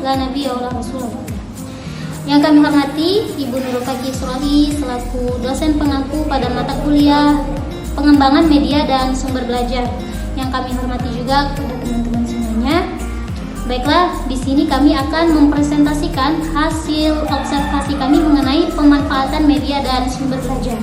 la nabiyya wa la rasul. Yang kami hormati Ibu Nurul Kaki Surali selaku dosen pengaku pada mata kuliah Pengembangan Media dan Sumber Belajar. Yang kami hormati juga kepada teman-teman semuanya. Baiklah, di sini kami akan mempresentasikan hasil observasi kami mengenai pemanfaatan media dan sumber belajar.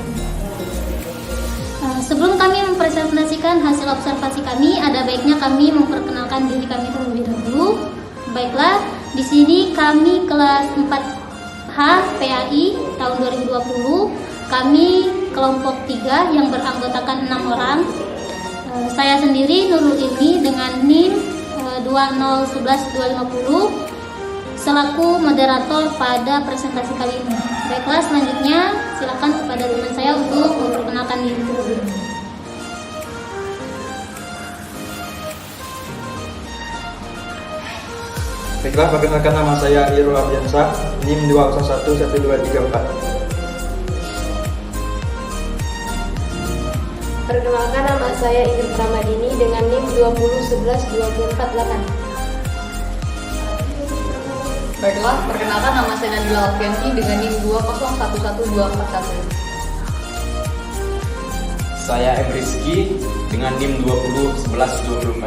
Sebelum kami mempresentasikan hasil observasi kami, ada baiknya kami memperkenalkan diri kami terlebih dahulu. Baiklah, di sini kami kelas 4H PAI tahun 2020. Kami kelompok 3 yang beranggotakan 6 orang. Saya sendiri Nurul Ilmi dengan NIM 2011250 selaku moderator pada presentasi kali ini. Baiklah, selanjutnya silakan kepada teman saya untuk memperkenalkan diri terlebih dahulu. Baiklah, perkenalkan nama saya Irul Ardiansyah, NIM 2011234. Perkenalkan, nama saya Ingrid Ramadini dengan NIM 2011248. Baiklah, perkenalkan nama saya Nabila Alfianti dengan NIM 2011241. Saya M. Rizky dengan NIM 2011246.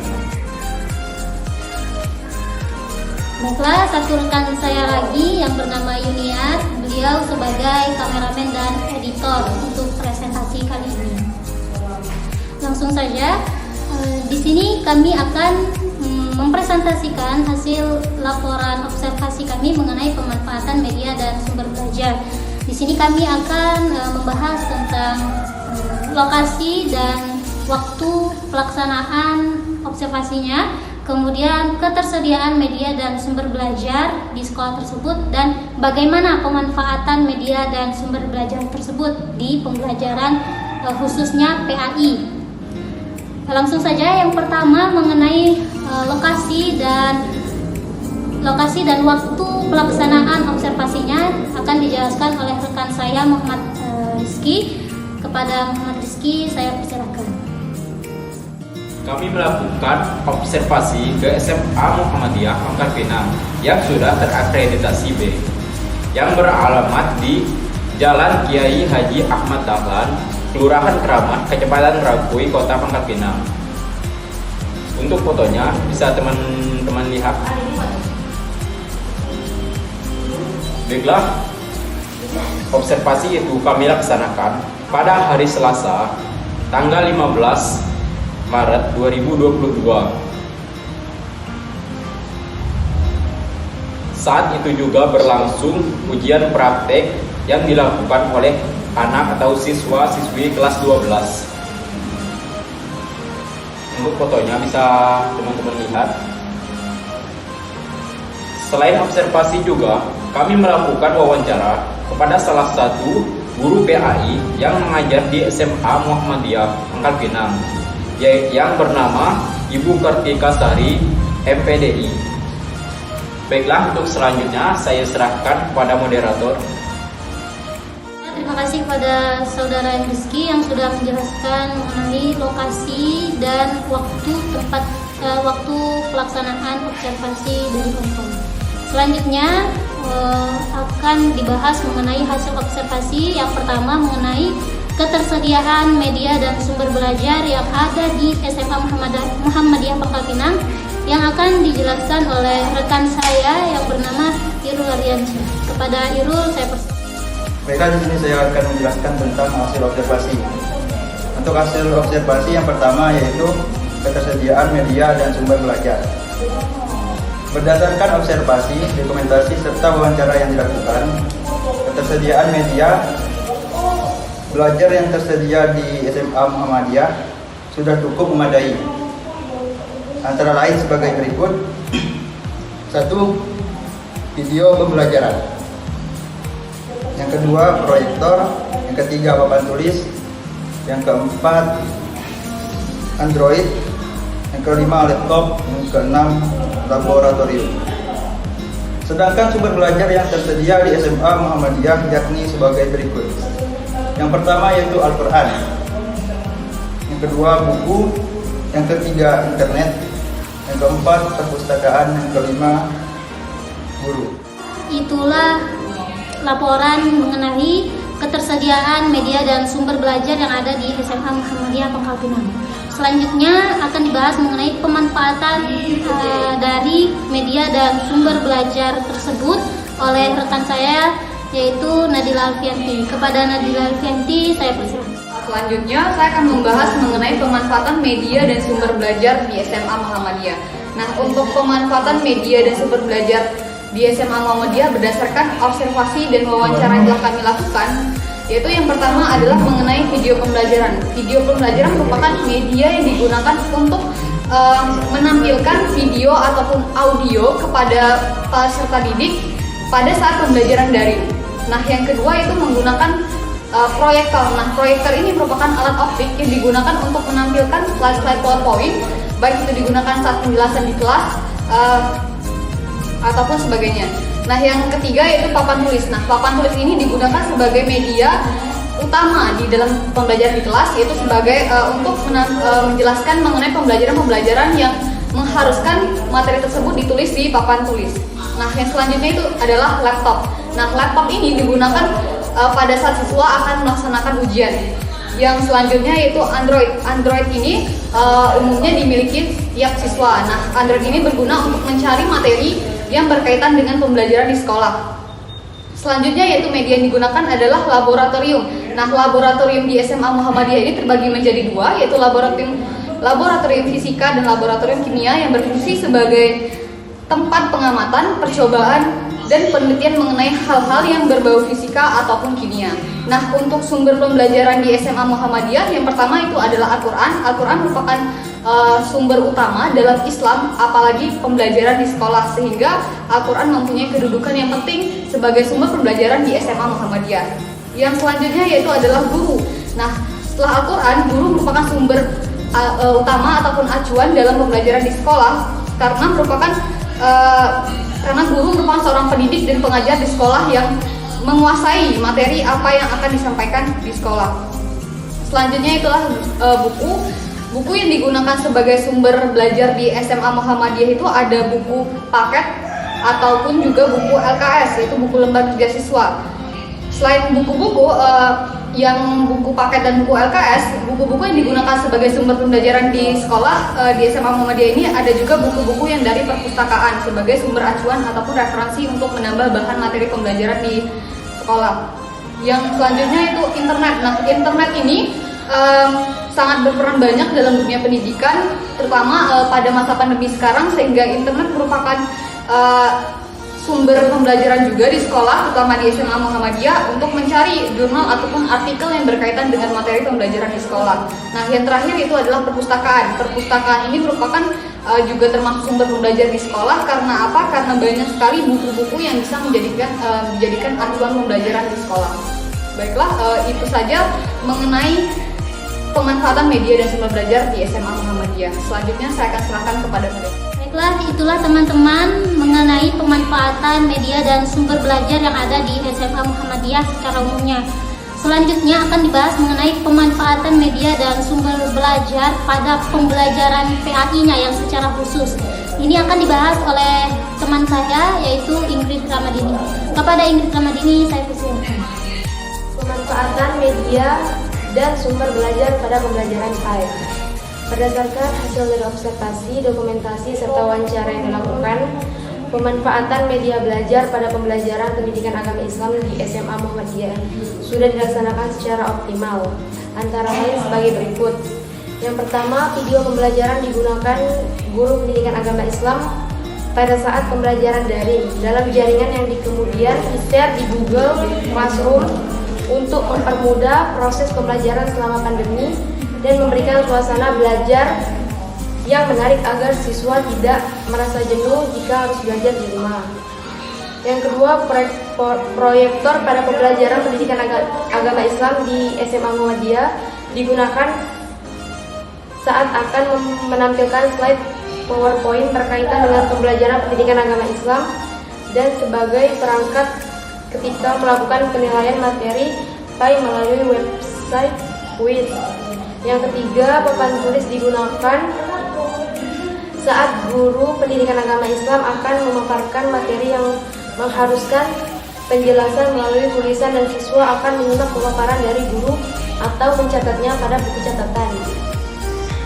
Baiklah, satu rekan saya lagi yang bernama Yuniar, beliau sebagai kameramen dan editor untuk presentasi kali ini. Langsung saja, di sini kami akan mempresentasikan hasil laporan observasi kami mengenai pemanfaatan media dan sumber belajar. Di sini kami akan membahas tentang lokasi dan waktu pelaksanaan observasinya, kemudian ketersediaan media dan sumber belajar di sekolah tersebut, dan bagaimana pemanfaatan media dan sumber belajar tersebut di pembelajaran khususnya PAI. Langsung saja, yang pertama mengenai lokasi dan waktu pelaksanaan observasinya akan dijelaskan oleh rekan saya Muhammad Rizky. Kepada Muhammad Rizky saya persilakan. Kami melakukan observasi ke SMA Muhammadiyah Pangkal Pinang yang sudah terakreditasi B, yang beralamat di Jalan Kiai Haji Ahmad Dahlan, Kelurahan Keramat, Kecamatan Merakui, Kota Pangkal Pinang. Untuk fotonya bisa teman-teman lihat. Baiklah, observasi itu kami laksanakan pada hari Selasa, tanggal 15 Maret 2022. Saat itu juga berlangsung ujian praktek yang dilakukan oleh anak atau siswa-siswi kelas 12. Untuk fotonya bisa teman-teman lihat. Selain observasi juga, kami melakukan wawancara kepada salah satu guru PAI yang mengajar di SMA Muhammadiyah Pangkal Pinang, yang bernama Ibu Kartika Sari, MPDI. Baiklah, untuk selanjutnya saya serahkan kepada moderator. Terima kasih kepada Saudara Rizky yang sudah menjelaskan mengenai lokasi dan waktu pelaksanaan observasi dari Hongkong. Selanjutnya akan dibahas mengenai hasil observasi. Yang pertama mengenai ketersediaan media dan sumber belajar yang ada di SMA Muhammadiyah Pangkal Pinang, yang akan dijelaskan oleh rekan saya yang bernama Irul Ardiansyah. Kepada Irul saya persilakan. Baiklah, di sini saya akan menjelaskan tentang hasil observasi. Untuk hasil observasi yang pertama yaitu ketersediaan media dan sumber belajar. Berdasarkan observasi, dokumentasi serta wawancara yang dilakukan, ketersediaan media belajar yang tersedia di SMA Muhammadiyah sudah cukup memadai. Antara lain sebagai berikut: 1. Video pembelajaran. Yang kedua, proyektor. Yang ketiga, papan tulis. Yang keempat, Android. Yang kelima, laptop. Yang keenam, laboratorium. Sedangkan sumber belajar yang tersedia di SMA Muhammadiyah yakni sebagai berikut. Yang pertama yaitu Al-Quran. Yang kedua, buku. Yang ketiga, internet. Yang keempat, perpustakaan. Yang kelima, guru. Itulah laporan mengenai ketersediaan media dan sumber belajar yang ada di SMA Muhammadiyah Pangkal Pinang. Selanjutnya akan dibahas mengenai pemanfaatan dari media dan sumber belajar tersebut oleh rekan saya, yaitu Nadila Alfianti. Kepada Nadila Alfianti saya persilakan. Selanjutnya saya akan membahas mengenai pemanfaatan media dan sumber belajar di SMA Muhammadiyah. Nah, untuk pemanfaatan media dan sumber belajar di SMA Muhammadiyah berdasarkan observasi dan wawancara yang telah kami lakukan, yaitu yang pertama adalah mengenai video pembelajaran. Video pembelajaran merupakan media yang digunakan untuk menampilkan video ataupun audio kepada peserta didik pada saat pembelajaran daring. Nah, yang kedua itu menggunakan proyektor. Nah, proyektor ini merupakan alat optik yang digunakan untuk menampilkan slide-slide PowerPoint, baik itu digunakan saat penjelasan di kelas ataupun sebagainya. Nah, yang ketiga yaitu papan tulis. Nah, papan tulis ini digunakan sebagai media utama di dalam pembelajaran di kelas, yaitu sebagai untuk menjelaskan mengenai pembelajaran-pembelajaran yang mengharuskan materi tersebut ditulis di papan tulis. Nah, yang selanjutnya itu adalah laptop. Nah, laptop ini digunakan pada saat siswa akan melaksanakan ujian. Yang selanjutnya yaitu Android. Android ini umumnya dimiliki tiap siswa. Nah, Android ini berguna untuk mencari materi yang berkaitan dengan pembelajaran di sekolah. Selanjutnya yaitu media yang digunakan adalah laboratorium. Nah, laboratorium di SMA Muhammadiyah ini terbagi menjadi dua, yaitu laboratorium fisika dan laboratorium kimia yang berfungsi sebagai tempat pengamatan, percobaan, dan penelitian mengenai hal-hal yang berbau fisika ataupun kimia. Nah, untuk sumber pembelajaran di SMA Muhammadiyah yang pertama itu adalah Al-Quran. Al-Quran merupakan sumber utama dalam Islam, apalagi pembelajaran di sekolah, sehingga Al-Quran mempunyai kedudukan yang penting sebagai sumber pembelajaran di SMA Muhammadiyah. Yang selanjutnya yaitu adalah guru. Nah, setelah Al-Quran, guru merupakan sumber utama ataupun acuan dalam pembelajaran di sekolah, karena guru merupakan seorang pendidik dan pengajar di sekolah yang menguasai materi apa yang akan disampaikan di sekolah. Selanjutnya itulah buku yang digunakan sebagai sumber belajar di SMA Muhammadiyah itu ada buku paket ataupun juga buku LKS, yaitu buku lembar kerja siswa. Selain buku-buku yang buku paket dan buku LKS, buku-buku yang digunakan sebagai sumber pembelajaran di sekolah di SMA Muhammadiyah ini ada juga buku-buku yang dari perpustakaan sebagai sumber acuan ataupun referensi untuk menambah bahan materi pembelajaran di sekolah. Yang selanjutnya itu internet. Nah, internet ini sangat berperan banyak dalam dunia pendidikan, terutama pada masa pandemi sekarang, sehingga internet merupakan sumber pembelajaran juga di sekolah, terutama di SMA Muhammadiyah, untuk mencari jurnal ataupun artikel yang berkaitan dengan materi pembelajaran di sekolah. Nah, yang terakhir itu adalah perpustakaan. Perpustakaan ini merupakan juga termasuk sumber pembelajaran di sekolah. Karena apa? Karena banyak sekali buku-buku yang bisa menjadikan acuan pembelajaran di sekolah. Baiklah, itu saja mengenai pemanfaatan media dan sumber belajar di SMA Muhammadiyah. Selanjutnya saya akan serahkan kepada mereka. Baiklah, itulah teman-teman mengenai pemanfaatan media dan sumber belajar yang ada di SMA Muhammadiyah secara umumnya. Selanjutnya akan dibahas mengenai pemanfaatan media dan sumber belajar pada pembelajaran PAI-nya yang secara khusus. Ini akan dibahas oleh teman saya, yaitu Ingrid Ramadini. Kepada Ingrid Ramadini saya persilakan. Pemanfaatan media dan sumber belajar pada pembelajaran PAI. Berdasarkan hasil dari observasi, dokumentasi, serta wawancara yang dilakukan, pemanfaatan media belajar pada pembelajaran pendidikan agama Islam di SMA Muhammadiyah sudah dilaksanakan secara optimal, antara lain sebagai berikut. Yang pertama, video pembelajaran digunakan guru pendidikan agama Islam pada saat pembelajaran daring dalam jaringan yang kemudian di-share di Google Classroom untuk mempermudah proses pembelajaran selama pandemi dan memberikan suasana belajar yang menarik agar siswa tidak merasa jenuh jika harus belajar di rumah. Yang kedua, proyektor pada pembelajaran pendidikan agama Islam di SMA Muhammadiyah digunakan saat akan menampilkan slide PowerPoint berkaitan dengan pembelajaran pendidikan agama Islam dan sebagai perangkat ketika melakukan penilaian materi PAI melalui website WIS. Yang ketiga, papan tulis digunakan saat guru pendidikan agama Islam akan memaparkan materi yang mengharuskan penjelasan melalui tulisan dan siswa akan menyimak pemaparan dari guru atau mencatatnya pada buku catatan.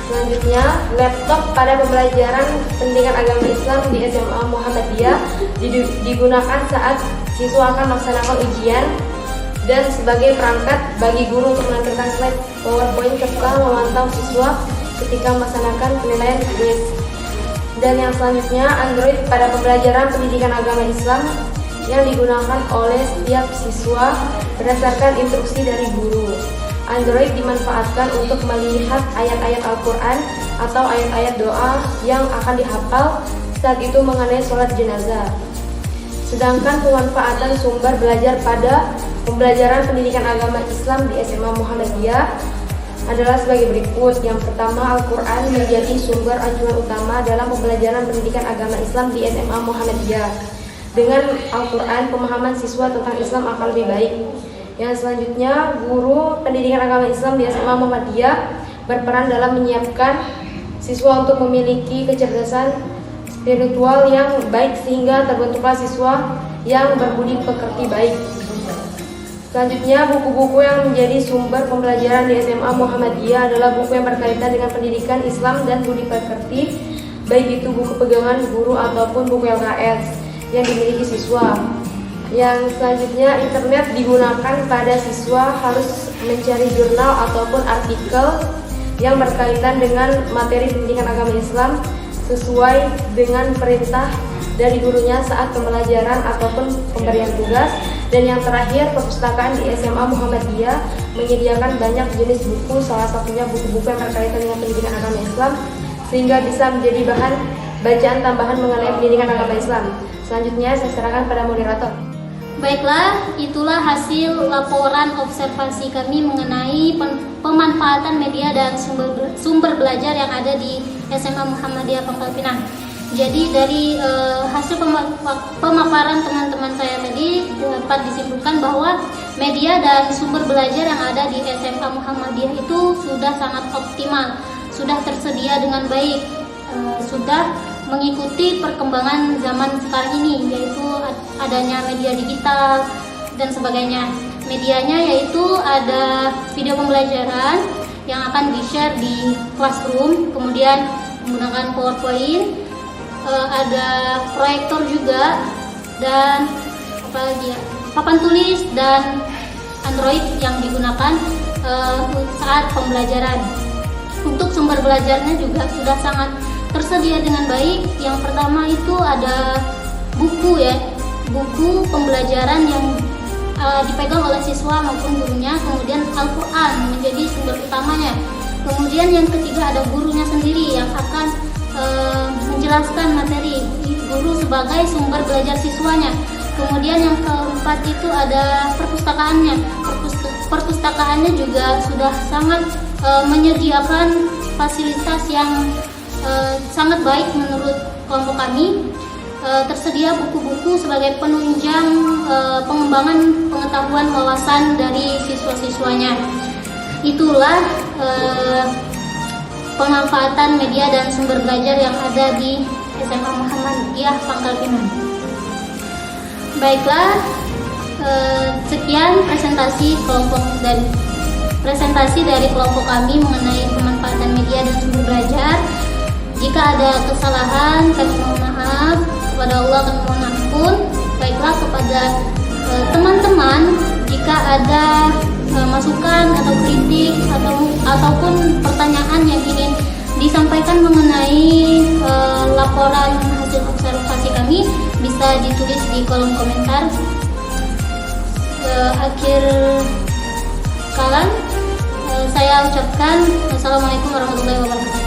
Selanjutnya, laptop pada pembelajaran pendidikan agama Islam di SMA Muhammadiyah digunakan saat siswa akan melaksanakan ujian dan sebagai perangkat bagi guru untuk menampilkan slide PowerPoint serta memantau siswa ketika melaksanakan penilaian kuis. Dan yang selanjutnya, Android pada pembelajaran pendidikan agama Islam yang digunakan oleh setiap siswa berdasarkan instruksi dari guru. Android dimanfaatkan untuk melihat ayat-ayat Al-Quran atau ayat-ayat doa yang akan dihafal saat itu mengenai sholat jenazah. Sedangkan pemanfaatan sumber belajar pada pembelajaran pendidikan agama Islam di SMA Muhammadiyah adalah sebagai berikut. Yang pertama, Al-Quran menjadi sumber acuan utama dalam pembelajaran pendidikan agama Islam di SMA Muhammadiyah. Dengan Al-Quran, pemahaman siswa tentang Islam akan lebih baik. Yang selanjutnya, guru pendidikan agama Islam di SMA Muhammadiyah berperan dalam menyiapkan siswa untuk memiliki kecerdasan spiritual yang baik sehingga terbentuklah siswa yang berbudi pekerti baik. Selanjutnya, buku-buku yang menjadi sumber pembelajaran di SMA Muhammadiyah adalah buku yang berkaitan dengan pendidikan Islam dan budi pekerti, baik itu buku pegangan guru ataupun buku LKS yang dimiliki siswa. Yang selanjutnya, internet digunakan pada siswa harus mencari jurnal ataupun artikel yang berkaitan dengan materi pendidikan agama Islam sesuai dengan perintah dari gurunya saat pembelajaran ataupun pemberian tugas. Dan yang terakhir, perpustakaan di SMA Muhammadiyah menyediakan banyak jenis buku, salah satunya buku-buku yang berkaitan dengan pendidikan agama Islam sehingga bisa menjadi bahan bacaan tambahan mengenai pendidikan agama Islam. Selanjutnya saya serahkan pada moderator. Baiklah, itulah hasil laporan observasi kami mengenai pemanfaatan media dan sumber belajar yang ada di SMA Muhammadiyah Pangkal Pinang. Jadi dari hasil pemaparan teman-teman saya tadi dapat disimpulkan bahwa media dan sumber belajar yang ada di SMA Muhammadiyah itu sudah sangat optimal, sudah tersedia dengan baik, sudah mengikuti perkembangan zaman sekarang ini, yaitu adanya media digital dan sebagainya. Medianya yaitu ada video pembelajaran yang akan di-share di classroom, kemudian menggunakan PowerPoint, ada proyektor juga, dan apalagi ya, papan tulis dan Android yang digunakan saat pembelajaran. Untuk sumber belajarnya juga sudah sangat tersedia dengan baik. Yang pertama itu ada buku ya, buku pembelajaran yang dipegang oleh siswa maupun gurunya, kemudian Al-Quran menjadi sumber utamanya. Kemudian yang ketiga ada gurunya sendiri yang akan menjelaskan materi, guru sebagai sumber belajar siswanya. Kemudian yang keempat itu ada perpustakaannya. Perpustakaannya juga sudah sangat menyediakan fasilitas yang sangat baik menurut kelompok kami. Tersedia buku-buku sebagai penunjang pengembangan pengetahuan wawasan dari siswa-siswanya. Itulah pemanfaatan media dan sumber belajar yang ada di SMA Muhammadiyah Pangkal Pinang. Baiklah, sekian presentasi dari kelompok kami mengenai pemanfaatan media dan sumber belajar. Jika ada kesalahan, kami mohon maaf. Kepada Allah kami mohon ampun. Baiklah, kepada teman-teman, jika ada masukan atau kritik ataupun pertanyaan yang ingin disampaikan mengenai laporan hasil observasi kami, bisa ditulis di kolom komentar. Akhir kalam saya ucapkan wassalamualaikum warahmatullahi wabarakatuh.